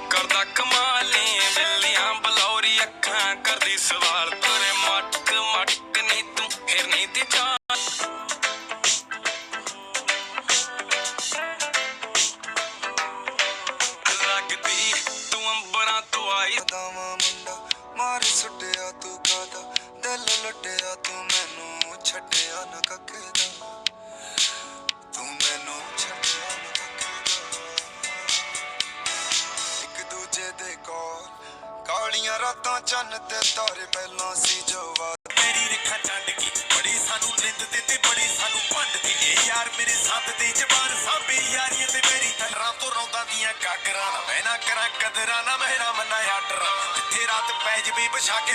ਕਰਦਾ ਕਮਾਲੀ ਬਿੱਲੀਆਂ ਬਲੌਰੀ ਅੱਖਾਂ ਕਰਦੀ ਸਵਾਲ ਤੇਰੇ ਮਟਕ ਮਟਕ ਨੀ ਤੂੰ ਹਿਰਨੀ ਦੀ ਚਾਲ ਲੱਗਦੀ ਤੂੰ ਅੰਬਰਾਂ ਤੋਂ ਆਈ ਦਾਵਾ ਮੁੰਡਾ ਮਾਰ ਸੁੱਟਿਆ ਤੂੰ ਕਾਦਾ ਦਿਲ ਲੁੱਟਿਆ ਤੂੰ ਮੈਨੂੰ ਛੱਡਿਆ ਨਾ ਕੱਕੇ ਦਾ ਤੂੰ ਮੈਨੂੰ ਛੱਡਿਆ ਨਾ ਕੱਕੇ ਦਾ ਇੱਕ ਦੂਜੇ ਦੇ ਕੋਲ ਕਾਲੀਆਂ ਰਾਤਾਂ ਚੰਨ ਤੇ ਤਾਰੇ ਪਹਿਲਾਂ ਸੀ ਜਵਾਬ ਮੇਰੀ ਰੇਖਾ ਛੱਡ ਕੇ ਬੜੀ ਸਾਨੂੰ ਨਿੰਦ ਦੇ ਤੇ ਬੜੀ ਸਾਨੂੰ ਭੰਡ ਦੀ ਇਹ ਯਾਰ ਮੇਰੇ ਸੰਦ ਦੇ ਜ਼ਬਾਨ ਸਾਂਭੀ ਯਾਰੀਆਂ ਤੇ ਮੇਰੀ ਤਲਰਾਂ ਤੋਂ ਰੌਂਦਾ ਦੀਆਂ ਕਾਕਰਾਂ ਨਾ ਮੈਂ ਨਾ ਕਰਾਂ ਕਦਰਾਂ ਨਾ ਮੇਰਾ ਮੰਨਾ ਆਡਰ ਜਿੱਥੇ ਰਾਤ ਪੈ ਜਵੇ ਵਿਛਾ ਕੇ